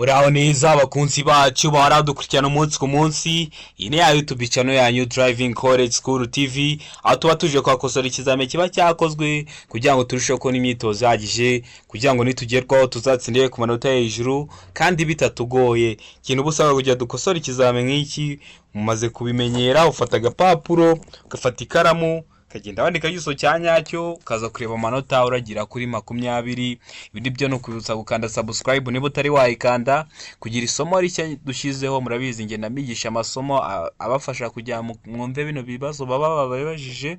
Muraho neza abakunzi bacu baradukurikirana umunsi ku munsi. Iyi ni ya YouTube channel yanyu Driving College School TV, aho tuba tuje kwakosora ikizame kiba cyakozwe kugira ngo turusheho kubona imyitozo ihagije, kugira ngo nitugerwaho tuzatsindire ku manota hejuru kandi bitatugoye. Ikintu busaba kugira dukosora ikizame nk'iki, mumaze kubimenyera, ufata agapapuro, ugafata ikaramu, kagenda wandika igiso cya nyacyo, ukaza kureba amanota uragira kuri 20. Ibindi byo no kwibutsa gukanda subscribe niba utari wayikanda, kugira isomo rishya dushizeho. Murabizi nge namigisha amasomo abafasha kujya mwumve bino bibazo baba babajije,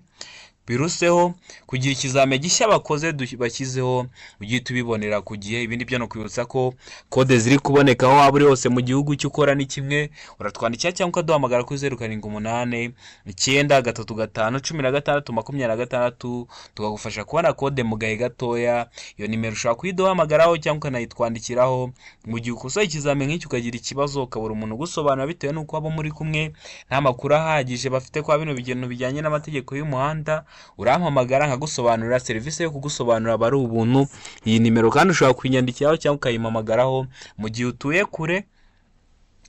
biruseho kugira ikizame gishya bakoze bashyizeho ugiye tubibonera ku gihe. Ibindi byo no kwibutsa ko kode ziri kuboneka aho waba uri hose mu gihugu, cyo ukora ni kimwe, uratwandikira cyangwa ukaduhamagara kuri 0789 935 16 tukagufasha kubona kode mu gahe gatoya. Iyo nimero ushobora kuyiduhamagaraho cyangwa ukanayitwandikiraho. Mu gihe ukosoye ikizame nk'icyo ukagira ikibazo ukabura umuntu ugusobanura bitewe n'uko abo muri kumwe nta makuru ahagije bafite kwa bino bintu bijyanye n'amategeko y'umuhanda, urampamagara nkagusobanurira. Serivisi yo kugusobanurira aba ari ubuntu. Iyi nimero kandi ushobora kuyinyandikiraho cyangwa ukayimpamagaraho mu gihe utuye kure,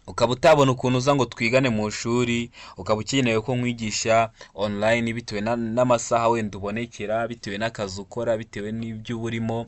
ukaba utabona ukuntu uza ngo twigane mu shuri, ukaba ukeneye ko nkwigisha online bitewe n'amasaha wenda ubonekera, bitewe n'akazi ukora, bitewe n'ibyo urimo.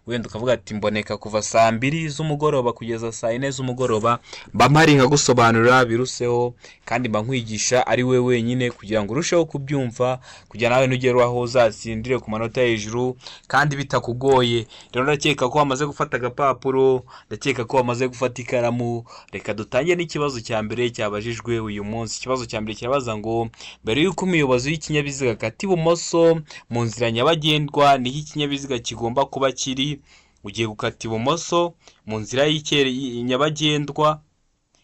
Wenda ukavuga ati mboneka kuva saa 2 z'umugoroba kugeza saa 4 z'umugoroba, mba mpari nkagusobanurira biruseho, kandi mba nkwigisha ari we wenyine kugira ngo urusheho kubyumva, kugira nawe nugere aho uzatsindire ku manota hejuru kandi bitakugoye. Rero ndakeka ko wamaze gufata agapapuro, ndakeka ko wamaze gufata ikaramu. Reka dutangiye n'ikibazo cya mbere cyabajijwe uyu munsi. Ikibazo cya mbere kirabaza ngo mbere y'uko umuyobozi w'ikinyabiziga akata ibumoso mu nzira nyabagendwa, niho ikinyabiziga kigomba kuba kiri. Ugiye gukata ibumoso mu nzira nyabagendwa,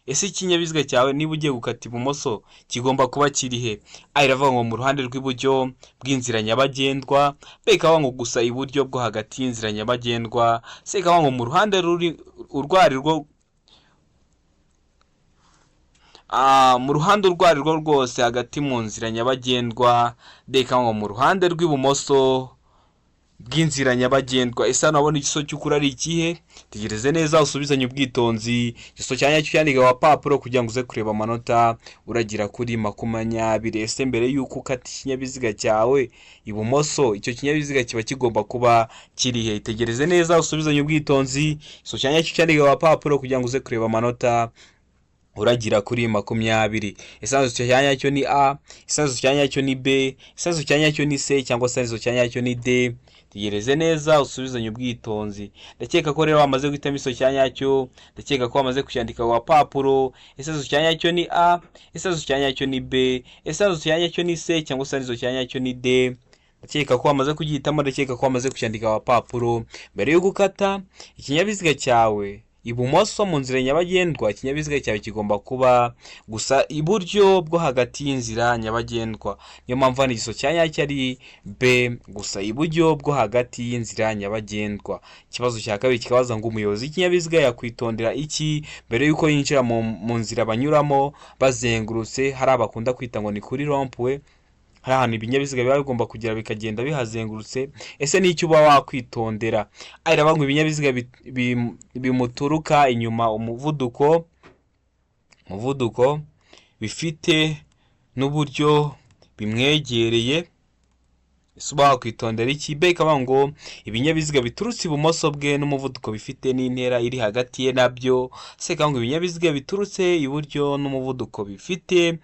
ese ikinyabiziga cyawe niba ugiye gukata ibumoso kigomba kuba kiri he? Iravuga ngo mu ruhande rw'iburyo bw'inzira nyabagendwa, bekavuga ngo gusa iburyo bwo hagati y'inzira nyabagendwa, sekavuga ngo mu ruhande mu ruhande urwo ari rwo rwose hagati mu nzira nyabagendwa, bekavuga ngo mu ruhande rw'ibumoso bw'inzira nyabagendwa. Ese hano urabona igiso cy'ukuri ari ikihe? Tegereze neza usubizanye ubwitonzi. Igiso cya nyacyo cyandika wa papuro kugira ngo uze kureba amanota uragira kuri 20. Ese mbere y'uko ukata ikinyabiziga cyawe ibumoso, icyo kinyabiziga kiba kigomba kuba kiri he? Tegereze neza usubizanye ubwitonzi. Igiso cya nyacyo cyandika wa papuro kugira ngo uze kureba amanota uragira kuri 20. Isanzo cya nyacyo ni A, isanzo cya nyacyo ni B, isanzo cya nyacyo ni C, cyangwa isanzo cya nyacyo ni D. Tegereze neza usubizanye ubwitonzi. Ndakeka ko rero wamaze guhitamo iso cya nyacyo, ndakeka ko wamaze kucyandika wa papuro. Isanzo cya nyacyo ni A, isanzo cya nyacyo ni B, isanzo cya nyacyo ni C, cyangwa isanzo cya nyacyo ni D. Ndakeka ko wamaze kugihitamo, ndakeka ko wamaze kucyandika wa papuro. Mbere yo gukata ikinyabiziga cyawe ibumoso mu nzira nyabagendwa, ikinyabiziga cyawe kigomba kuba gusa iburyo bwo hagati y'inzira nyabagendwa. Niyo mpamvu hano igiso cya nyacyo ari B, gusa iburyo bwo hagati y'inzira nyabagendwa. Ikibazo cya kabiri kikabaza ngo umuyobozi w'ikinyabiziga yakwitondera iki mbere y'uko yinjira mu nzira banyuramo bazengurutse, hari abakunda kwita ngo ni kuri rompwe, hari ahantu ibinyabiziga biba bigomba kugira bikagenda bihazengurutse. Ese n'icyo uba wakwitondera? Iravuga ngo ibinyabiziga bimuturuka inyuma umuvuduko bifite n'uburyo bimwegereye. Ese uba wakwitondera iki? B ikavuga ngo ibinyabiziga biturutse ibumoso bwe n'umuvuduko bifite n'intera iri hagati ye nabyo. C ikavuga ngo ibinyabiziga biturutse iburyo n'umuvuduko bifite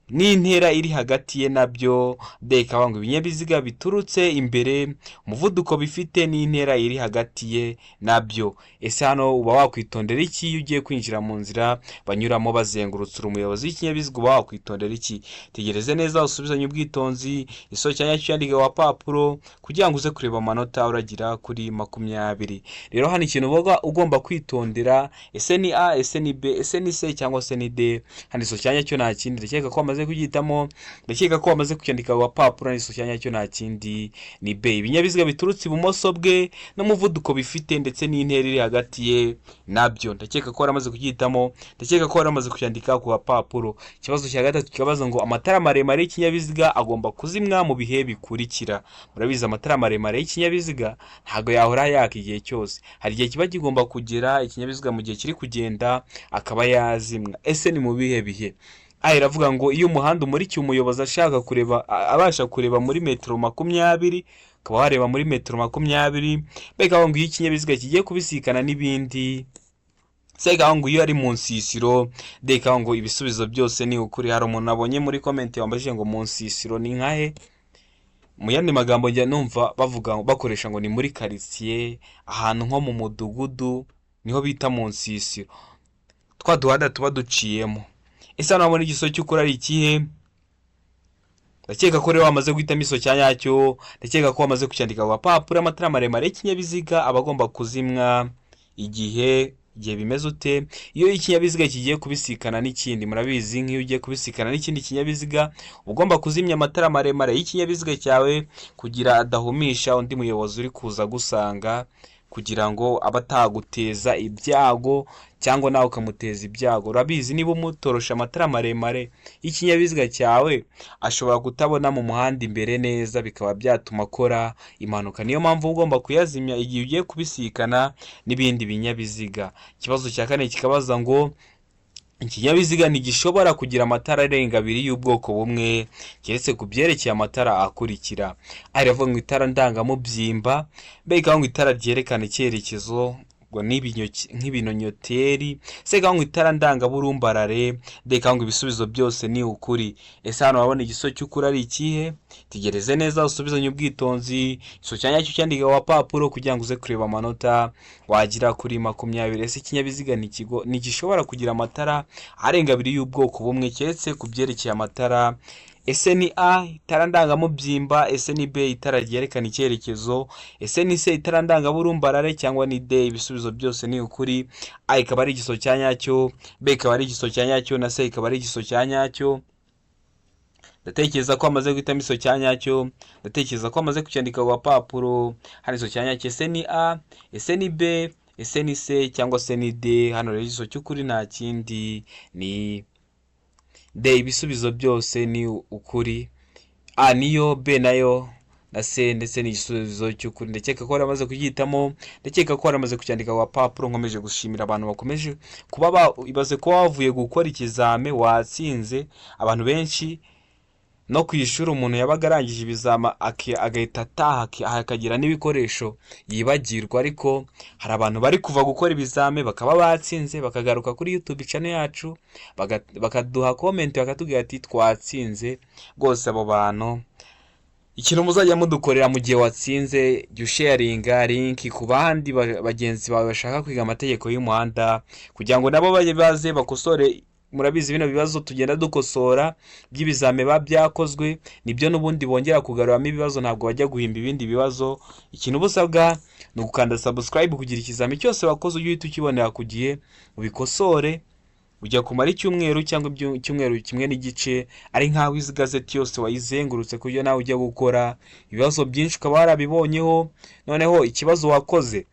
n'intera iri hagati ye nabyo. D ikavuga ngo ibinyabiziga biturutse imbere, umuvuduko bifite n'intera iri hagati ye nabyo. Ese hano uba wakwitondera iki iyo ugiye kwinjira mu nzira banyuramo bazengurutse? Umuyobozi w'ikinyabiziga uba wakwitondera iki? Tegereze neza usubizanye ubwitonzi. Iso cya nyacyo cyandika wa papuro kugira ngo uze kureba amanota uragira kuri 20. Rero hano ikintu uba ugomba kwitondera, ese ni A, ese ni B, ese ni C, cyangwa se ni D. Hano iso cya nyacyo nta kindi. Ndakeka ko wamaze wamaze kugihitamo ndakeka ko wamaze kucyandika ku gapapuro n'iso cyanya cyo nta kindi ni B. Ibinyabiziga biturutse ibumoso bwe n'umuvuduko bifite ndetse n'intera iri hagati ye nabyo ndakeka ko waramaze kugihitamo, ndakeka ko waramaze kucyandika ku gapapuro. Ikibazo cya gatatu kikabaza ngo amatara maremare y'ikinyabiziga agomba kuzimwa mu bihe bikurikira. Murabizi amatara maremare y'ikinyabiziga ntago yahora yaka igihe cyose, hari igihe kiba kigomba kugera ikinyabiziga mu gihe kiri kugenda akaba yazimwa. Ese ni mu bihe bihe? Iravuga ngo iyo umuhanda umurikiye umuyobozi ashaka kureba, abasha kureba muri metero 20, ukaba wareba muri metero 20, mbega ngo iyo ikinyabiziga kigiye kubisikana n'ibindi, sega ngo iyo ari mu nsisiro, deka ngo ibisubizo byose ni ukuri. Hari umuntu nabonye muri comment wambajije ngo mu nsisiro ni nkahe? Mu yandi magambo njya numva bavuga bakoresha ngo ni muri quartier, ahantu nko mu mudugudu niho bita mu nsisiro, twa duhanda tuba duciyemo. Ese nabona igiso cy'ukuri ari ikihe? Ndakeka ko rero wamaze guhitamo iso cyanyacyo, ndakeka ko wamaze kucyandika ku gapapuro. Amatara maremare y'ikinyabiziga aba agomba kuzimwa igihe bimeze ute? Iyo ikinyabiziga kigiye kubisikana n'ikindi. Murabizi nk'iyo ugiye kubisikana n'ikindi kinyabiziga ugomba kuzimya amatara maremare y'ikinyabiziga cyawe kugira adahumisha undi muyobozi uri kuza gusanga, kugira ngo abataguteza ibyago cyangwa nawe ukamuteza ibyago. Urabizi niba umutorosha amatara maremare y'ikinyabiziga cyawe ashobora kutabona mu muhanda imbere neza, bikaba byatuma akora impanuka. Niyo mpamvu ugomba kuyazimya igihe ugiye kubisikana n'ibindi binyabiziga. Ikibazo cya kane kikabaza ngo ikinyabiziga ntigishobora kugira amatara arenga 2 y'ubwoko bumwe keretse ku byerekeye amatara akurikira. Aravuga ngo itara ndangamubyimba, mbega ngo itara ryerekana icyerekezo ngo nk'ibinonyoteri, sega ngo itara ndangaburumbarare, ndeka ngo ibisubizo byose ni ukuri. Ese hano wabona igiso cy'ukuri ari ikihe? Tegereze neza usubizanye ubwitonzi, iso cyanya cyo cyandika ku gapapuro kugira ngo uze kureba amanota wagira kuri 20. Ese ikinyabiziga ntigishobora kugira amatara arenga 2 y'ubwoko bumwe keretse ku byerekeye amatara. Ese ni A itara ndangamubyimba, ese ni B itara ryerekana icyerekezo, ese ni C itara ndangaburumbarare, cyangwa ni D? Ibisubizo byose ni ukuri. A ikaba ari igiso cyanyacyo, B ikaba ari igiso cyanyacyo, na C ikaba ari igiso cyanyacyo. Ndatekereza ko amaze guhitamo iso cyanyacyo, ndatekereza ko amaze kucyandika ku gapapuro. Hano iso cyanyacyo ese ni A, ese ni B, ese ni C, cyangwa se ni D? Hano rero igiso cy'ukuri nta kindi ni D. Ibisubizo byose ni ukuri. A niyo, B nayo, na C ndetse n'igisubizo cy'ukuri. Ndakeka ko waramaze kugihitamo, ndakeka ko waramaze kucyandika ku gapapuro. Nkomeje gushimira abantu bakomeje kuba ibaze ko wavuye gukora ikizame watsinze. Abantu benshi no kwishura umuntu yabaga arangije ibizama agahita ataha akagira n'ibikoresho yibagirwa, ariko hari abantu bari kuva gukora ibizame bakaba batsinze bakagaruka kuri YouTube channel yacu bakaduha comment bakatubwira ati twatsinze. Rwose abo bantu ikintu muzajya mudukorera mu gihe watsinze, jya sharinga link ku bandi bagenzi bawe bashaka kwiga amategeko y'umuhanda kugira ngo nabo baze bakosore. Murabizi bino bibazo tugenda dukosora by'ibizame byakozwe nibyo n'ubundi bongera kugaruramo ibibazo, ntabwo bajya guhimba ibindi bibazo. Ikintu busabwa ni ugukanda subscribe kugira ikizame cyose wakoze ujye uhita ukibonera ku gihe ubikosore. Ujya kumara icyumweru cyangwa icyumweru kimwe n'igice ari nkaho izi gazeti yose wayizengurutse kuburyo nawe ujya gukora ibibazo byinshi ukaba warabibonyeho. Noneho ikibazo wakoze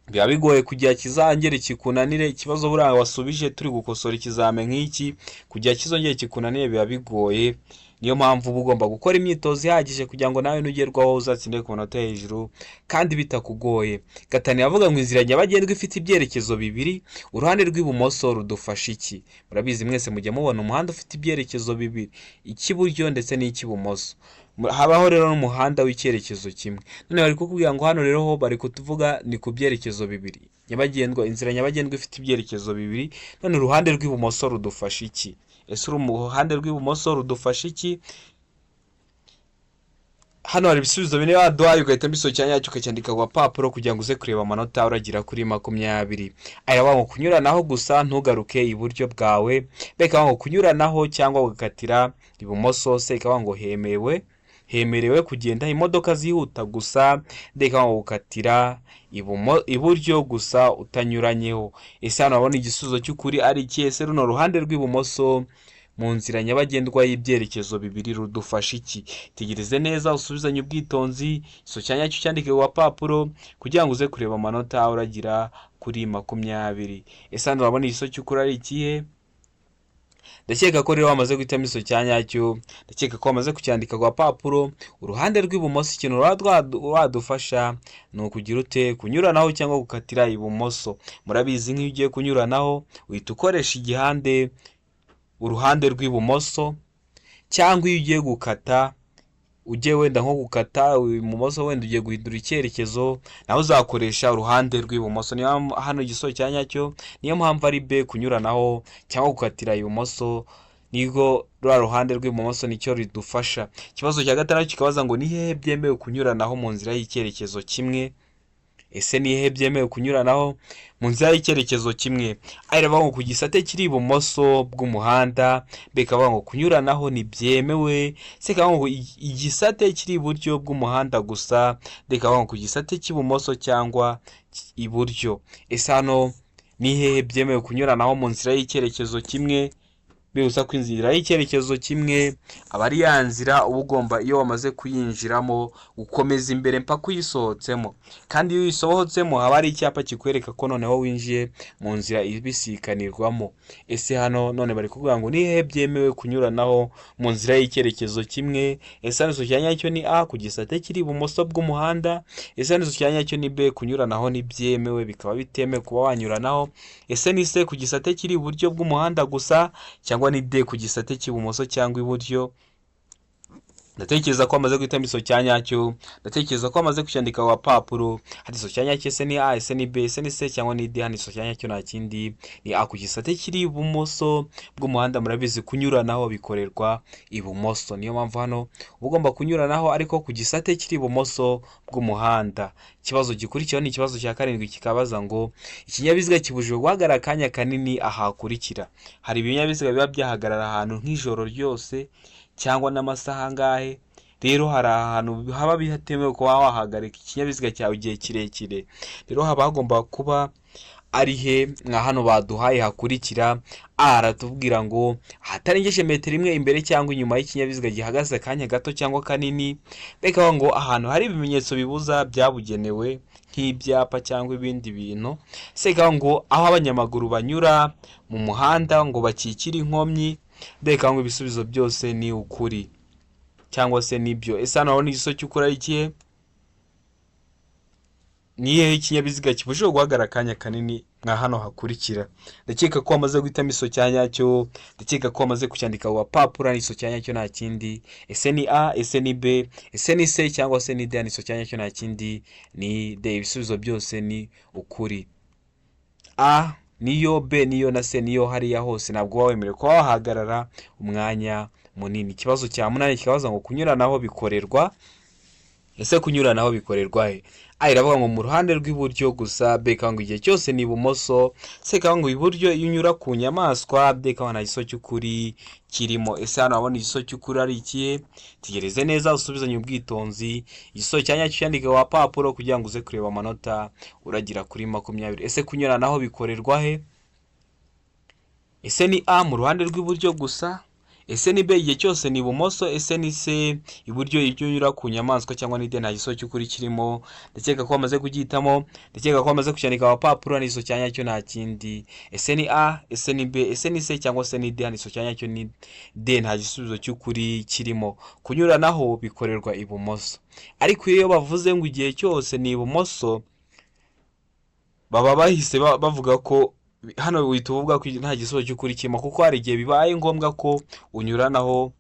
biba bigoye kugira kizangere kikunanire. Ikibazo buranga wasubije turi gukosora ikizame nk'iki kugira kizongere kikunanire biba bigoye. Niyo mpamvu uba ugomba gukora imyitozo ihagije kugira ngo nawe nugerwaho uzatsinde ku manota hejuru kandi bitakugoye. Gatani yavuga ngo inzira nyabagendwa ifite ibyerekezo bibiri, uruhande rw'ibumoso rudufasha iki? Murabizi mwese mujya mubona umuhanda ufite ibyerekezo bibiri, icy'iburyo ndetse n'icy'ibumoso. Habaho rero n'umuhanda w'icyerekezo kimwe. None bari kukubwira ngo hano rero ho bari kutuvuga ni ku byerekezo bibiri nyabagendwa, inzira nyabagendwa ifite ibyerekezo bibiri. None uruhande rw'ibumoso rudufasha iki? Ese uruhande rw'ibumoso rudufasha iki? Hano hari ibisubizo bine waduhaye ugahita mbiso cyanyacyo ukacyandika ku gapapuro kugira ngo uze kureba amanota uragira kuri 20. Aya wango kunyuranaho gusa ntugaruke iburyo bwawe, beka wango kunyuranaho cyangwa ugakatira ibumoso. Se ika wango hemerewe kugenda imodoka zihuta gusa, ndeka wango gukatira iburyo gusa utanyuranyeho. Ese hano abona igisubizo cy'ukuri ari iki? Ese runo ruhande rw'ibumoso mu nzira nyabagendwa y'ibyerekezo bibiri rudufasha iki? Tegereze neza usubizanye ubwitonzi, iso cyanya cyo cyandike ku papuro kugira ngo uze kureba amanota uragira kuri 20. Ese hano urabona iso cy'ukuri ari ikihe? Ndakeka ko rero wamaze guhitamo iso cyanya cyo, ndakeka ko wamaze kucyandika ku papuro. Uruhande rw'ibumoso ikintu wadufasha ni ukugira ute kunyuranaho cyangwa gukatira ibumoso. Murabizi nk'iyo ugiye kunyuranaho uhita ukoresha igihande uruhande rw'ibumoso, cyangwa iyo ugiye gukata ujye wenda nko gukata ibumoso wenda ugiye guhindura icyerekezo naho uzakoresha uruhande rw'ibumoso. Niyo hano igisozo cyanya cyo niyo mpamvu ari B kunyuranaho cyangwa gukatira ibumoso, nigo rwa ruhande rw'ibumoso nicyo ridufasha. Ikibazo cya gatandatu kikabaza ngo ni hehe byemewe kunyuranaho mu nzira y'icyerekezo kimwe? Ese ni hehe byemewe kunyuranaho mu nzira y'icyerekezo kimwe? Aravuga ngo ku gisate kiri ibumoso bw'umuhanda, bekavuga ngo kunyuranaho ni byemewe. Se kavuga ngo igisate kiri iburyo bw'umuhanda gusa, bekavuga ngo ku gisate cy'ibumoso cyangwa iburyo. Ese hano ni hehe byemewe kunyuranaho mu nzira y'icyerekezo kimwe? Bibuza ko inzira y'icyerekezo kimwe aba ari ya nzira uba ugomba iyo wamaze kuyinjiramo gukomeza imbere mpaka uyisohotsemo, kandi iyo uyisohotsemo haba ari icyapa kikwereka ko noneho winjiye mu nzira ibisikanirwamo. Ese hano none bari kuvuga ngo ni hehe byemewe kunyuranaho mu nzira y'icyerekezo kimwe? Ese hano iso cyanya cyo ni A ku gisate kiri ibumoso bw'umuhanda. Ese hano iso cyanya cyo ni B kunyuranaho ni byemewe bikaba bitemewe kuba wanyuranaho. Ese ni C ku gisate kiri iburyo bw'umuhanda gusa, cyangwa ni D ku gisate cy'ibumoso cyangwa iburyo? Ndatekereza ko amaze guhitamo iso cyanya cyo, ndatekereza ko amaze kucyandika ku papuro. Hari iso cyanya cyo, ese ni A, ese ni B, ese ni C cyangwa ni D? Hano iso cyanya cyo nta kindi ni A ku gisate kiri ibumoso bw'umuhanda. Murabizi kunyuranaho bikorerwa ibumoso, niyo mpamvu hano ugomba kunyuranaho ariko ku gisate kiri ibumoso bw'umuhanda. Ikibazo gikurikiraho ni ikibazo cya 7 kikabaza ngo ikinyabiziga kibujijwe guhagarara akanya kanini ahakurikira. Hari ibinyabiziga biba byahagarara ahantu nk'ijoro ryose cyangwa n'amasaha angahe. Rero hari ahantu haba bihatemewe kuba wahagarika ikinyabiziga cyawe igihe kirekire. Rero haba hagomba kuba ari he nka hano baduhaye hakurikira. Aratubwira ngo ahatarengeje metero imwe imbere cyangwa inyuma y'ikinyabiziga gihagaze akanya gato cyangwa kanini. Bekavuga ngo ahantu hari ibimenyetso bibuza byabugenewe nk'ibyapa cyangwa ibindi bintu. Sekavuga ngo aho abanyamaguru banyura mu muhanda ngo bakikire inkomyi. Bekavuga ngo ibisubizo byose ni ukuri cyangwa se nibyo. Ese hano ni igiso cy'ukuri ari ikihe? Ni hehe ikinyabiziga kibujijwe guhagarara akanya kanini nka hano hakurikira? Ndakeka ko wamaze guhitamo iso cyanya cyo, ndakeka ko wamaze kucyandika ku papuro. Iso cyanya cyo nta kindi. Ese ni A, ese ni B, ese ni C cyangwa se ni D? Iso cyanya cyo nta kindi ni D. Ibisubizo byose ni ukuri. A niyo, B niyo na C niyo, hariya hose ntabwo wawemerewe kuba wahagarara umwanya munini. Ikibazo cya 8 kikabaza ngo kunyuranaho bikorerwa. Ese kunyuranaho bikorerwa he? A iravuga ngo mu ruhande rw'iburyo gusa. B kavuga ngo igihe cyose ni ibumoso. C kavuga ngo iburyo iyo unyura ku nyamaswa. D kavuga nta giso cy'ukuri kirimo. Ese hano abona igiso cy'ukuri ari ikihe? Tegereze neza usubizanye ubwitonzi. Igiso cyanya cyandika ku papuro kugira ngo uze kureba amanota uragira kuri 20. Ese kunyuranaho bikorerwa he? Ese ni A mu ruhande rw'iburyo gusa. Ese ni B igihe cyose ni ibumoso. Ese ni C iburyo ibyo unyura ku nyamaswa cyangwa ni D nta giso cy'ukuri kirimo. Ndakeka ko wamaze kugihitamo, ndakeka ko wamaze kucyandika ku papuro. N'iso cyanya cyo nta kindi. Ese ni A, ese ni B, ese ni C cyangwa se ni D? N'iso cyanya cyo ni D nta gisubizo cy'ukuri kirimo. Kunyuranaho bikorerwa ibumoso, ariko iyo bavuze ngo igihe cyose ni ibumoso baba bahise bavuga ko hano wita uvuga ko nta gisozo cy'ukuri kirimo, kuko hari igihe bibaye ngombwa ko unyuranaho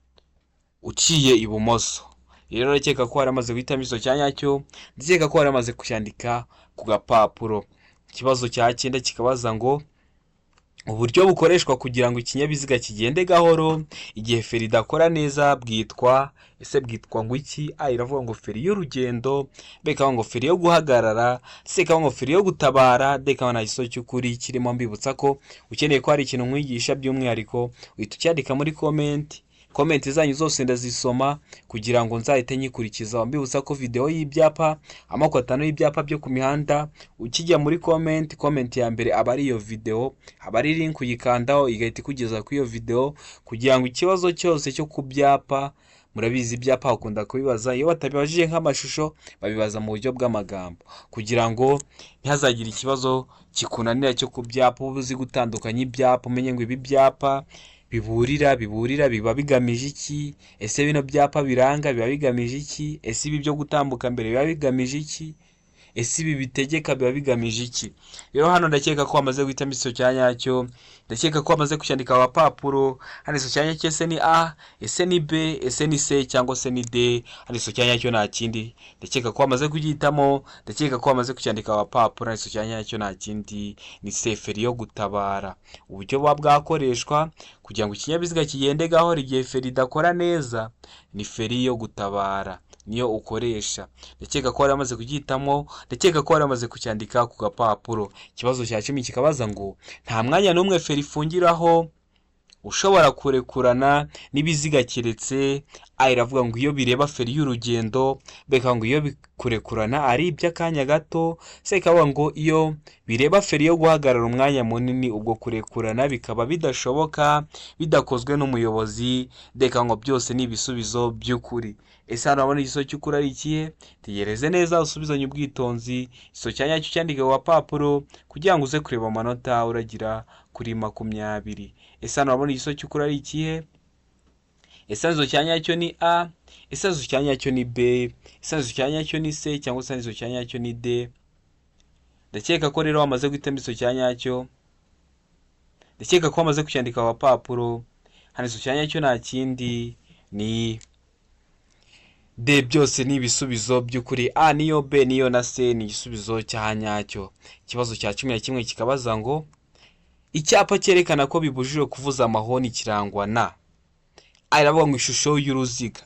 uciye ibumoso. Rero ndakeka ko haramaze guhitamo iso cyanya cyo, ndakeka ko haramaze kucyandika ku gapapuro. Ikibazo cya 9 kikabaza ngo uburyo bukoreshwa kugira ngo ikinyabiziga kigende gahoro igihe feri idakora neza bwitwa. Ese bwitwa ngo iki? A iravuga ngo feri y'urugendo. B ikavuga ngo feri yo guhagarara. C ikavuga ngo feri yo gutabara. D ikavuga nta giso cy'ukuri kirimo. Mbibutsa ko ukeneye ko hari ikintu nkwigisha by'umwihariko uhita ucyandika muri comment comment zanyu zose ndazisoma kugira ngo nzahite nyikurikiza. Mbibutsa ko video y'ibyapa amoko 5 y'ibyapa byo ku mihanda, ukijya muri comment ya mbere aba ari iyo video, aba ari link uyikandaho igahita ikugeza ku iyo video, kugira ngo ikibazo cyose cyo ku byapa, murabizi ibyapa ukunda kubibaza, iyo batabibajije nk'amashusho babibaza mu buryo bw'amagambo, kugira ngo ntihazagire ikibazo kikunanira cyo ku byapa, ubuzi gutandukanya ibyapa, umenye ngo ibi byapa biburira biba bigamije iki, ese bino byapa biranga biba bigamije iki, ese ibi byo gutambuka mbere biba bigamije iki, ese ibi bitegeka biba bigamije iki. Rero hano ndakeka ko wamaze guhitamo iso cyanyacyo, ndakeka ko wamaze kucyandika abapapuro. Hano iso cyanyacyo ese ni A, ese ni B, ese ni C cyangwa se ni D. Hano iso cyanyacyo nta kindi, ndakeka ko wamaze kugihitamo, ndakeka ko wamaze kucyandika abapapuro. Hano iso cyanyacyo nta kindi ni C, feri yo gutabara. Uburyo buba bwakoreshwa kugira ngo ikinyabiziga kigende gahoro igihe feri idakora neza, ni feri yo gutabara niyo ukoresha. Ndakeka ko waramaze kugihitamo, ndakeka ko waramaze kucyandika ku gapapuro. Ikibazo cya 10 kikabaza ngo nta mwanya n'umwe feri ifungiraho ushobora kurekurana n'ibiziga keretse A iravuga ngo iyo bireba feri y'urugendo, B ngo iyo bikurekurana ari iby'akanya gato, C ikavuga ngo iyo bireba feri yo guhagarara umwanya munini ubwo kurekurana bikaba bidashoboka bidakozwe n'umuyobozi, D ngo byose ni ibisubizo by'ukuri. Ese hano urabona igiso cy'ukuri ari ikihe? Tegereze neza usubizanye ubwitonzi iso cyanyacyo cyandike ku papuro kugira ngo uze kureba amanota uragira kuri 20. Ese hano urabona igiso cy'ukuri ari ikihe? Ese iso cyanyacyo ni A, ese iso cyanyacyo ni B, ese iso cyanyacyo ni C cyangwa se iso cyanyacyo ni D. Ndakeka ko rero wamaze guhitamo iso cyanyacyo, ndakeka ko wamaze kucyandika ku papuro. Hano iso cyanyacyo nta kindi ni D, byose ni ibisubizo by'ukuri. A niyo, B niyo na C ni igisubizo cyanyacyo. Ikibazo cya 11 kikabaza ngo icyapa cyerekana ko bibujijwe kuvuza amahoni kirangwa na A iravuga ngo ishusho y'uruziga,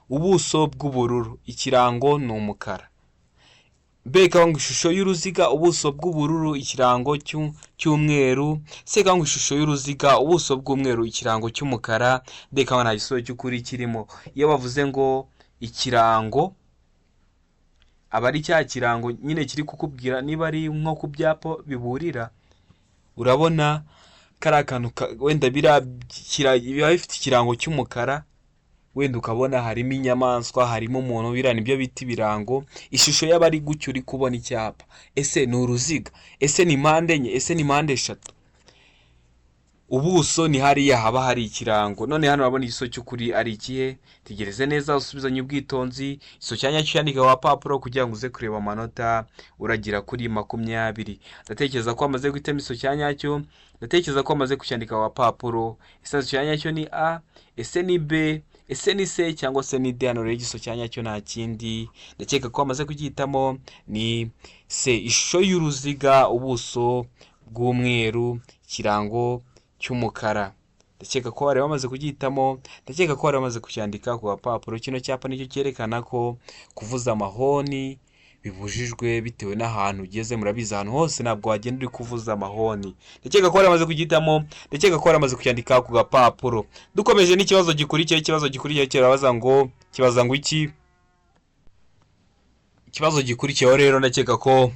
ubuso bw'ubururu, ikirango ni umukara. B ikavuga ngo ishusho y'uruziga, ubuso bw'ubururu, ikirango cy'umweru. C ikavuga ngo ishusho y'uruziga, ubuso bw'umweru, ikirango cy'umukara. D ikavuga nta gisubizo cy'ukuri kirimo. Iyo bavuze ngo ikirango aba ari cya kirango nyine kiri kukubwira niba ari nko ku byapa biburira, urabona kari akantu wenda biba bifite ikirango cy'umukara, wenda ukabona harimo inyamaswa, harimo umuntu, bira nibyo biti birango. Ishusho y'aba ari gutyo uri kubona icyapa, ese ni uruziga, ese ni mpande enye, ese ni mpande eshatu, ubuso ni hariya haba hari ikirango. None hano urabona igiso cy'ukuri ari ikihe? Tegereze neza usubizanye ubwitonzi iso cyanyacyo cyandika ku papuro kugira ngo uze kureba amanota uragira kuri 20. Ndatekereza ko wamaze guhitamo iso cyanyacyo, ndatekereza ko wamaze kucyandika ku papuro. Ese iso cyanyacyo ni A, ese ni B, ese ni C cyangwa se ni D. Hano rero igiso cyanyacyo nta kindi, ndakeka ko wamaze kugihitamo ni C, ishusho y'uruziga, ubuso bw'umweru, ikirango cy'umukara. Ndakeka ko wari wamaze kugihitamo, ndakeka ko wari wamaze kucyandika ku papuro. Kino cyapa nicyo cyerekana ko kuvuza amahoni bibujijwe bitewe n'ahantu ugeze. Murabizi ahantu hose ntabwo wagenda uri kuvuza amahoni. Ndakeka ko wari wamaze kugihitamo, ndakeka ko wari wamaze kucyandika ku gapapuro. Dukomeje n'ikibazo gikurikiye. Ikibazo gikurikiye kirabaza ngo iki? Ikibazo gikurikiyeho rero ndakeka ko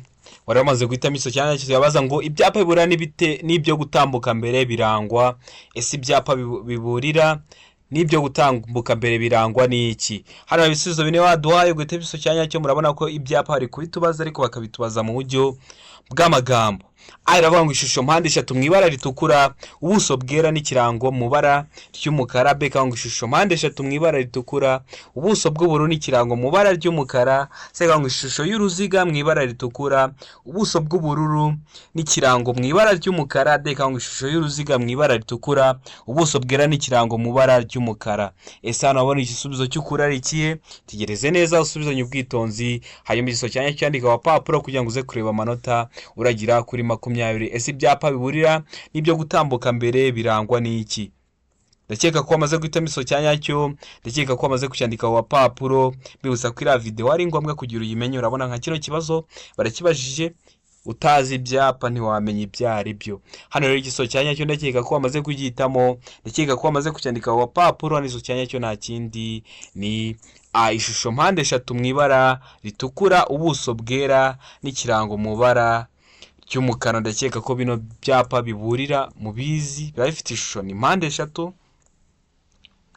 wari wamaze guhitamo iso cyane kibabaza ngo ibyapa biburira n'ibyo gutambuka mbere birangwa. Ese ibyapa biburira n'ibyo gutambuka mbere birangwa n'iki? Hano ibisubizo bine waduhaye guhitamo iso cyanya cyo. Murabona ko ibyapa bari kubitubaza ariko bakabitubaza mu buryo bw'amagambo. Iravuga ngo ishusho mpande eshatu mu ibara ritukura, ubuso bwera n'ikirango mu bara ry'umukara. B ngo ishusho mpande eshatu mu ibara ritukura, ubuso bw'ubururu n'ikirango mu bara ry'umukara. C ngo ishusho y'uruziga mu ibara ritukura, ubuso bw'ubururu n'ikirango mu ibara ry'umukara. D ngo ishusho y'uruziga mu ibara ritukura, ubuso bwera n'ikirango mu bara ry'umukara. Ese hano abona igisubizo cy'ukuri ari ikihe? Tegereze neza usubizanye ubwitonzi, hanyuma igiso cyanya cyandika wa papuro kugira ngo uze kureba amanota uragira kuri 20. Ese ibyapa biburira n'ibyo gutambuka mbere birangwa n'iki? Ndakeka ko wamaze guhitamo iso cyanya cyo, ndakeka ko wamaze kucyandika wa papuro. Bibutsa ko iriya video ari ngombwa kugira uyimenye. Urabona nka kino kibazo barakibajije utazi ibyapa ntiwamenya ibyo ari byo. Hano rero igiso cya nyacyo ndakeka ko wamaze kugihitamo, ndakeka ko wamaze kucyandika ku gapapuro. Hano igiso cya nyacyo nta kindi ni ishusho mpande eshatu mu ibara ritukura, ubuso bwera n'ikirango mu ibara ry'umukara. Ndakeka ko bino byapa biburira mu bizi biba bifite ishusho ni mpande eshatu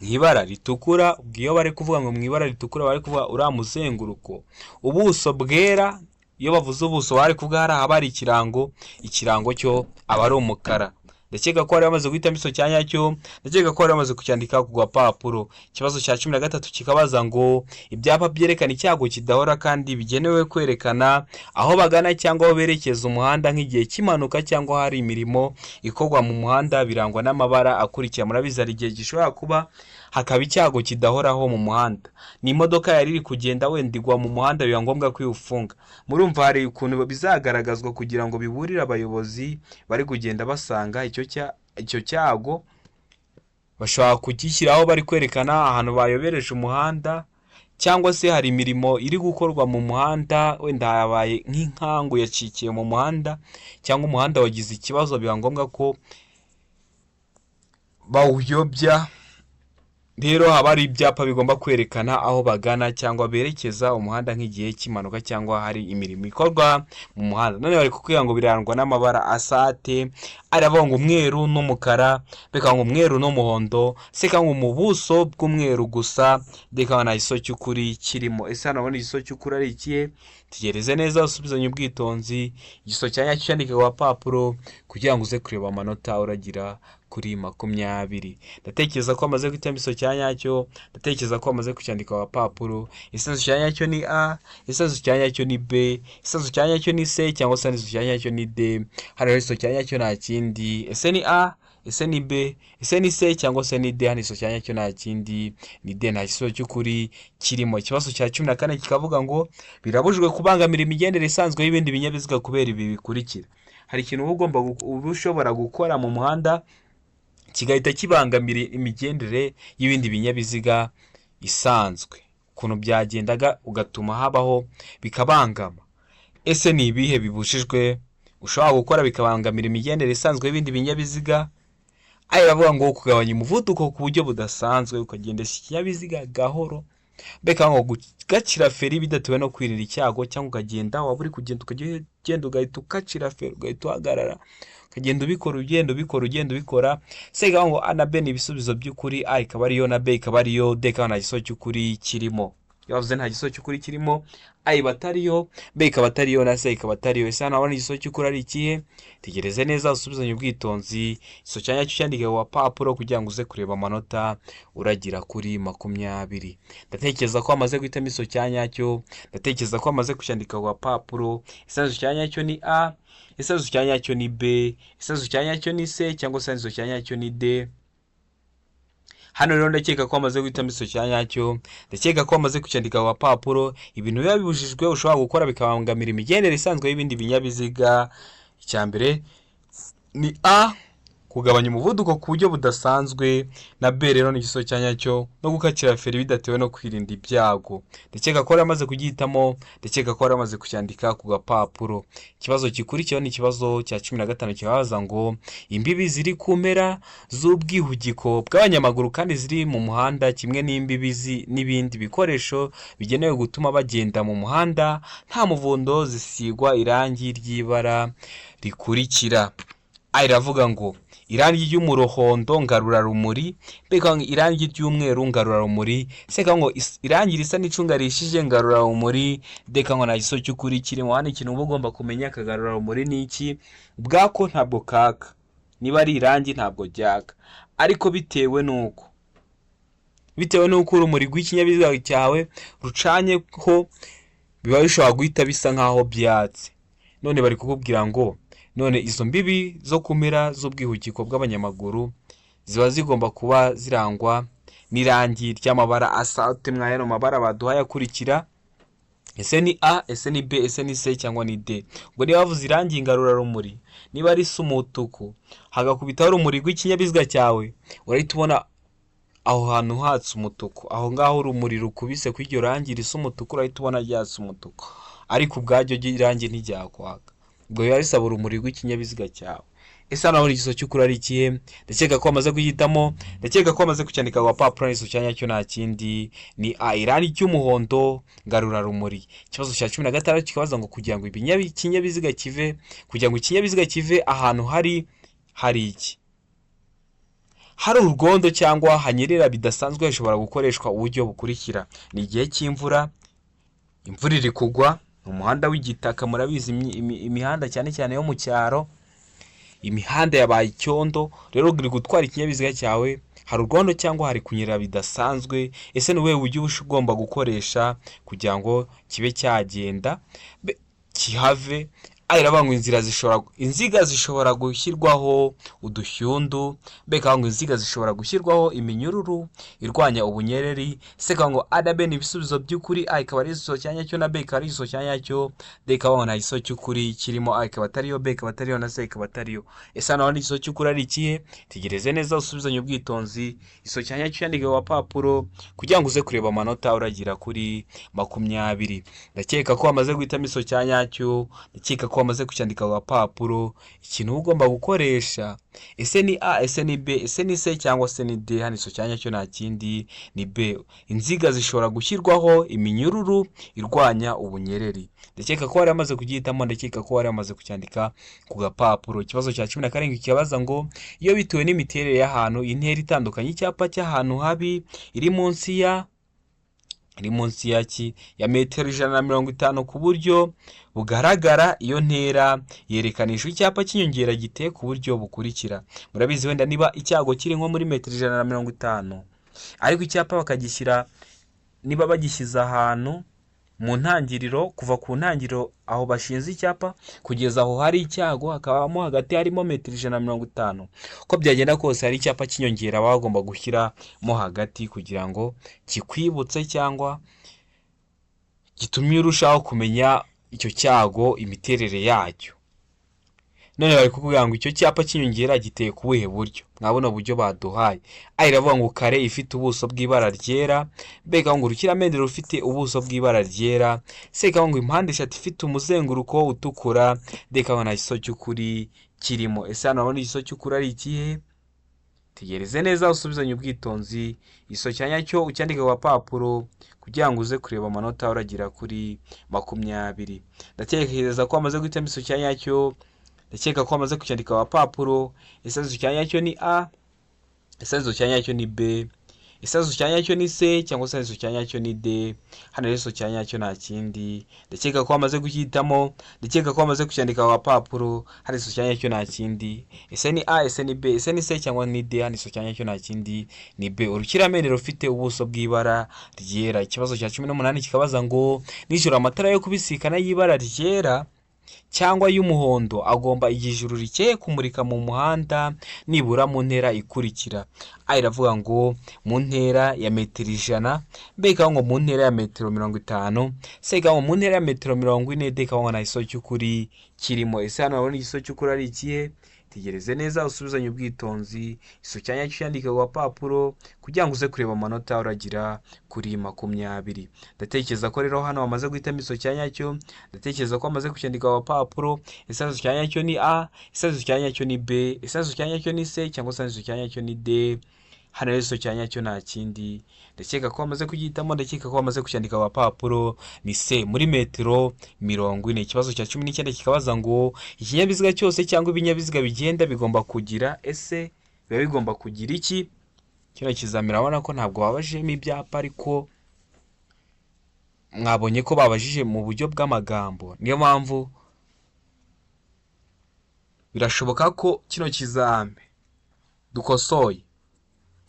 mu ibara ritukura. Iyo bari kuvuga ngo mu ibara ritukura bari kuvuga uriya muzenguruko. Ubuso bwera, iyo bavuze ubuso bari kuvuga hari ahaba hari ikirango cyo aba ari umukara. Ndakeka ko wari wamaze guhitamo igiso cya nyacyo, ndakeka ko wari wamaze kucyandika ku gapapuro. Ikibazo cya 13 kikabaza ngo ibyapa byerekana icyago kidahora kandi bigenewe kwerekana aho bagana cyangwa aho berekeza umuhanda nk'igihe cy'impanuka cyangwa hari imirimo ikorwa mu muhanda birangwa n'amabara akurikira. Murabizi hari igihe gishobora kuba hakaba icyago kidahoraho mu muhanda, ni imodoka yari iri kugenda wenda igwa mu muhanda biba ngombwa kwifunga. Murumva hari ukuntu bizagaragazwa kugira ngo biburire abayobozi bari kugenda basanga icyo cyago, bashobora kugishyiraho bari kwerekana ahantu bayobereje umuhanda, cyangwa se hari imirimo iri gukorwa mu muhanda, wenda habaye nk'inkangu yacikiye mu muhanda cyangwa umuhanda wagize ikibazo biba ngombwa ko bawuyobya. Rero haba hari ibyapa bigomba kwerekana aho bagana cyangwa berekeza umuhanda nk'igihe cy'impanuka cyangwa hari imirimo ikorwa mu muhanda. None bari kukubwira ngo birangwa n'amabara asate, aravuga ngo umweru n'umukara, beka ngo umweru n'umuhondo, seka ngo mu buso bw'umweru gusa, deka na igiso cy'ukuri kirimo. Ese hano abona igiso cy'ukuri ari ikihe? Tegereze neza usubizanye ubwitonzi. Igiso cya nyacyo cyandika ku gapapuro kugira ngo uze kureba amanota uragira kuri 20. Ndatekereza ko amaze guhitamo igiso cya nyacyo, ndatekereza ko amaze kucyandika ku gapapuro. Igiso cya nyacyo ni A, igiso cya nyacyo ni B, igiso cya nyacyo ni C cyangwa se igiso cya nyacyo ni D. Hano igiso cya nyacyo nta kindi, ese ni A, ese ni B, ese ni C cyangwa se ni D. Hano igiso cya nyacyo nta kindi ni D, nta giso cy'ukuri kirimo. Ikibazo cya 14 kikavuga ngo birabujijwe kubangamira imigendere isanzwe y'ibindi binyabiziga kubera ibi bikurikira. Hari ikintu uba ushobora gukora mu muhanda kigahita kibangamira imigendere y'ibindi binyabiziga isanzwe, ukuntu byagendaga ugatuma habaho bikabangama. Ese ni ibihe bibujijwe ushobora gukora bikabangamira imigendere isanzwe y'ibindi binyabiziga? Bavuga ngo kugabanya umuvuduko ku buryo budasanzwe, ukagendesha ikinyabiziga gahoro, beka ngo gukacira feri bidatewe no kwirinda icyago, cyangwa ukagenda waba uri kugenda ukagenda ugahita ukacira feri ugahita uhagarara ukagenda ubikora. Sega ngo A na B ni ibisubizo by'ukuri, A ikaba ariyo na B ikaba ariyo, D ikaba nta giso cy'ukuri kirimo. Yavuze nta giso cy'ukuri kirimo, A iba atariyo, B ikaba atariyo na C ikaba atariyo. Ese hano abona igiso cy'ukuri ari ikihe? Tegereze neza usubizanye ubwitonzi. Igiso cya nyacyo cyandike ku gapapuro kugira ngo uze kureba amanota uragira kuri 20. Ndatekereza ko amaze guhitamo igiso cya nyacyo, ndatekereza ko amaze kucyandika ku gapapuro. Igiso cya nyacyo ni A, igiso cya nyacyo ni B, igiso cya nyacyo ni C cyangwa se igiso cya nyacyo ni D. Hano rero ndakeka ko amaze guhitamo igiso cya nyacyo, ndakeka ko amaze kucyandika ku gapapuro. Ibintu biba bibujijwe ushobora gukora bikabangamira imigendere isanzwe y'ibindi binyabiziga. Icya mbere ni A, kugabanya umuvuduko ku buryo budasanzwe, na B rero ni igiso cya nyacyo no gukacira feri bidatewe no kwirinda ibyago. Ndakeka ko amaze kugihitamo, ndakeka ko amaze kucyandika ku gapapuro. Ikibazo gikurikiraho ni ikibazo cya 15 kibaza ngo imbibi ziri ku mpera z'ubwihugiko bw'abanyamaguru kandi ziri mu muhanda kimwe n'imbibi n'ibindi bikoresho bigenewe gutuma bagenda mu muhanda nta muvundo zisigwa irangi ry'ibara rikurikira. Iravuga ngo irangi ry'umuhondo ngarurarumuri, beka irangi ry'umweru ngarurarumuri, seka ngo irangi risa n'icunga rishije ngarurarumuri, deka ngo nta giso cy'ukuri kirimo. Hano ikintu uba ugomba kumenya akagarurarumuri ni iki, bwako ntabwo kaka, niba ari irangi ntabwo ryaka, ariko bitewe n'uko urumuri rw'ikinyabiziga cyawe rucanye ko biba bishobora guhita bisa nk'aho byatse. None bari kukubwira ngo none izo mbibi zo kumera z'ubwihugiko bw'abanyamaguru ziba zigomba kuba zirangwa n'irangi ry'amabara asate mwayano mabara baduhaye akurikira. Ese ni A, ese ni B, ese ni C cyangwa ni D? Ngo niba bavuze irangi ngarurarumuri, niba ari umutuku hagakubitaho urumuri rw'ikinyabiziga cyawe, urahita ubona aho hantu hatse umutuku, aho ngaho urumuri rukubise kw'iryo rangi risa umutuku urahita ubona ryatse umutuku, ariko ubwaryo irangi ntiryakwaka. ubwo biba bisaba urumuri rw'ikinyabiziga cyawe. Ese hano igiso cy'ukuri ari ikihe? Ndakeka ko wamaze guhitamo, ndakeka ko wamaze kucyandika ku gapapuro. Igiso cya nyacyo nta kindi ni A, irangi ry'umuhondo ngarurarumuri. Ikibazo cya 16 kikabaza ngo kugira ngo ikinyabiziga kive ahantu hari iki? Hari urwondo cyangwa hanyerera bidasanzwe, hashobora gukoreshwa uburyo bukurikira. Ni igihe cy'imvura, imvura iri kugwa, umuhanda w'igitaka, murabizi imihanda cyane cyane yo mu cyaro, imihanda yabaye icyondo, rero uri gutwara ikinyabiziga cyawe, hari urwondo cyangwa hari kunyerera bidasanzwe. Ese ni wowe ujye ugomba gukoresha kugira ngo kibe cyagenda kihave? Ayirabanga inziga zishobora gushyirwaho udushyundu, beka ngo inziga zishobora gushyirwaho iminyururu irwanya ubunyereri. Seka ngo adabe ni ibisubizo by'ukuri, A ikaba ari igiso cya nyacyo na B ikaba ari igiso cya nyacyo, D ikaba nta giso cy'ukuri kirimo, A ikaba atariyo, B ikaba atariyo na C ikaba atariyo. Ese hano igiso cy'ukuri ari ikihe? Tegereze neza usubizanye ubwitonzi. Igiso cya nyacyo yandike ku gapapuro kugira ngo uze kureba amanota uragira kuri 20. Ndakeka ko wamaze guhitamo igiso cya nyacyo, ndakeka ko wamaze kucyandika ku gapapuro. Ikintu ugomba gukoresha, ese ni A, ese ni B, ese ni C cyangwa se ni D? Hano igiso cya nyacyo nta kindi ni B, inziga zishobora gushyirwaho iminyururu irwanya ubunyereri. Ndakeka ko wari amaze kugihitamo, ndakeka ko wari amaze kucyandika ku gapapuro. Ikibazo cya 17 kibaza ngo iyo bitewe n'imiterere y'ahantu, intera itandukanye icyapa cy'ahantu habi iri munsi ya metero 150 ku buryo bugaragara, iyo ntera yerekanishwa icyapa cy'inyongera giteye ku buryo bukurikira. Murabizi wenda niba icyago kiri nko muri metero 150, ariko icyapa bakagishyira, niba bagishyize ahantu mu ntangiriro, kuva ku ntangiriro aho bashinze icyapa kugeza aho hari icyago hakabamo hagati harimo metero 150, uko byagenda kose hari icyapa cy'inyongera baba bagomba gushyiramo hagati kugira ngo kikwibutse cyangwa gitumye urushaho kumenya icyo cyago imiterere yacyo. None bari kukubwira ngo icyo cyapa cy'inyongera giteye ku buhe buryo? Mwabona uburyo baduhaye. A iravuga ngo kare ifite ubuso bw'ibara ryera, B ikavuga ngo urukiramende rufite ubuso bw'ibara ryera, C ikavuga ngo impande eshatu ifite umuzenguruko utukura, D ikavuga nta giso cy'ukuri kirimo. Ese hano urabona igiso cy'ukuri ari ikihe? Tegereze neza usubizanye ubwitonzi. Igiso cya nyacyo ucyandika ku gapapuro kugira ngo uze kureba amanota uragira kuri 20. Ndatekereza ko wamaze guhitamo igiso cya nyacyo, ndakeka ko wamaze kucyandika ku gapapuro. Ese igiso cya nyacyo ni A, ese igiso cya nyacyo ni B, ese igiso cya nyacyo ni C cyangwa se igiso cya nyacyo ni D? Hano igiso cya nyacyo nta kindi, ndakeka ko wamaze kucyitamo, ndakeka ko wamaze kucyandika ku gapapuro. Hano igiso cya nyacyo nta kindi, ese ni A, ese ni B, ese ni C cyangwa ni D? Hano igiso cya nyacyo nta kindi ni B, urukiramende rufite ubuso bw'ibara ryera. Ikibazo cya 18 kikabaza ngo nijoro amatara yo kubisikana y'ibara ryera cyangwa y'umuhondo agomba igihe ijuru rikeye kumurika mu muhanda nibura mu ntera ikurikira. A iravuga ngo mu ntera ya metero 100, B ikavuga ngo mu ntera ya metero 50, C ikavuga ngo mu ntera ya metero 40, D ikavuga ngo nta giso cy'ukuri kirimo. Ese hano urabona igiso cy'ukuri ari ikihe? Tegereze neza usubizanye ubwitonzi. Igiso cya nyacyo cyandika ku gapapuro kugira ngo uze kureba amanota uragira kuri 20. Ndatekereza ko rero hano wamaze guhitamo igiso cya nyacyo, ndatekereza ko wamaze kucyandika ku gapapuro. Ese igiso cya nyacyo ni A, ese igiso cya nyacyo ni B, ese igiso cya nyacyo ni C cyangwa se igiso cya nyacyo ni D? Hano igiso cya nyacyo nta kindi, ndakeka ko wamaze kugihitamo, ndakeka ko wamaze kucyandika ku gapapuro, ni C, muri metero 40. Ikibazo cya 19 kikabaza ngo ikinyabiziga cyose cyangwa ibinyabiziga bigenda bigomba kugira, ese biba bigomba kugira iki? Kino kizamira abona ko ntabwo babajijemo ibyapa, ariko mwabonye ko babajije mu buryo bw'amagambo, niyo mpamvu birashoboka ko kino kizame dukosoye,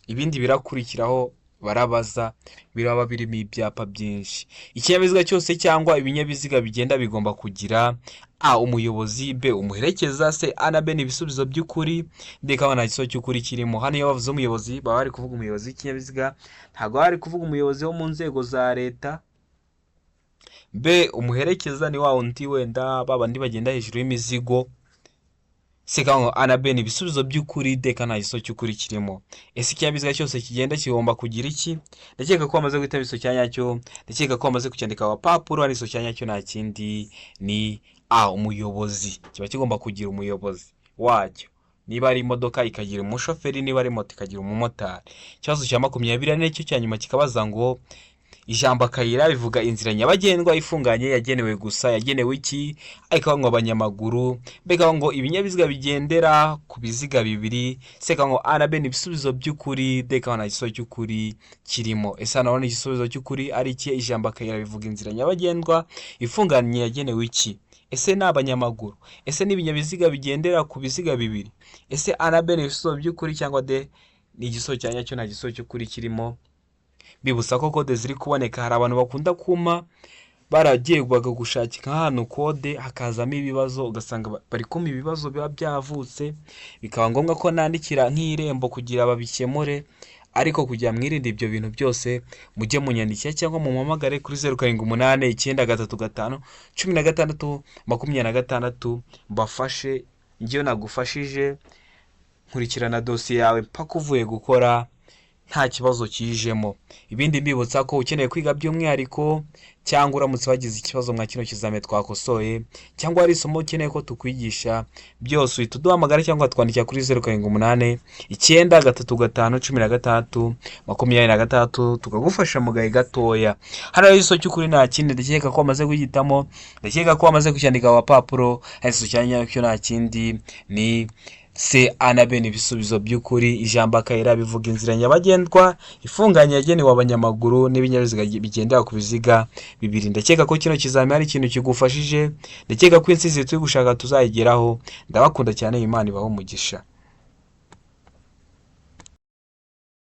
ibindi birakurikiraho barabaza biraba birimo ibyapa byinshi. Ikinyabiziga cyose cyangwa ibinyabiziga bigenda bigomba kugira A, umuyobozi, B, umuherekeza, C, A na B ni ibisubizo by'ukuri, D ikavuga nta giso cy'ukuri kirimo. Hano iyo bavuze umuyobozi baba bari kuvuga umuyobozi w'ikinyabiziga, ntabwo bari kuvuga umuyobozi wo mu nzego za leta. B, umuherekeza ni wa undi wenda babandi bagenda hejuru y'imizigo. C ikavuga ngo A na B ni ibisubizo by'ukuri, D ikavuga nta giso cy'ukuri kirimo. Ese ikinyabiziga cyose kigenda kigomba kugira iki? Ndakeka ko wamaze guhitamo igiso cya nyacyo, ndakeka ko wamaze kucyandika ku gapapuro. Hano igiso cya nyacyo nta kindi ni umuyobozi kiba kigomba kugira umuyobozi wacyo. Niba ari imodoka ikagira umushoferi, niba ari moto ikagira umumotari. Ikibazo cya 24 cyo cya nyuma kikabaza ngo ijambo akayira bivuga inzira nyabagendwa ifunganye yagenewe gusa, yagenewe iki? Ariko ngo abanyamaguru, mbega ngo ibinyabiziga bigendera ku biziga bibiri, seka ngo arabe n'ibisubizo by'ukuri, deka na igisozo cy'ukuri kirimo. Ese nabone igisubizo cy'ukuri ari iki? Ijambo akayira bivuga inzira nyabagendwa ifunganye yagenewe iki? Ese ni abanyamaguru? Ese ni ibinyabiziga bigendera ku biziga bibiri? Ese arabe n'ibisubizo by'ukuri cyangwa de ni igisozo cya nyacyo nta gisozo cy'ukuri kirimo? Bibusa ko kode ziri kuboneka, hari abantu bakunda kuma baragiye gushakira ahantu kode hakazamo ibibazo, ugasanga bari kuma ibibazo biba byavutse, bikaba ngombwa ko nandikira nk'irembo kugira babikemure. Ariko kugira mwirinde ibyo bintu byose, mujye munyandikira cyangwa mumpamagare kuri 0789351626 mbafashe. Njyewe nagufashije nkurikirana dosiye yawe mpaka uvuye gukora nta kibazo kijemo. Ibindi mbibutsa ko ukeneye kwiga by'umwihariko cyangwa uramutse wagize ikibazo mwa kino kizame twakosoye, cyangwa ari isomo ukeneye ko tukwigisha, byose uhita uduhamagara cyangwa twandikira kuri 0789351626 tukagufasha mu gahe gatoya. Hano igisozo cy'ukuri nta kindi, ndakeka ko wamaze kugitamo, ndakeka ko wamaze kucyandika wa papuro. Igisozo cya nyacyo nta kindi ni se anabe n'ibisubizo by'ukuri. Ijambo akayira bivuga inzira nyabagendwa ifunganye yagenewe abanyamaguru n'ibinyabiziga bigendera ku biziga bibiri. Ndakeka ko kino kizame ari ikintu kigufashije, ndakeka ko insizi turi gushaka tuzayigeraho. Ndabakunda cyane, Imana ibaho umugisha.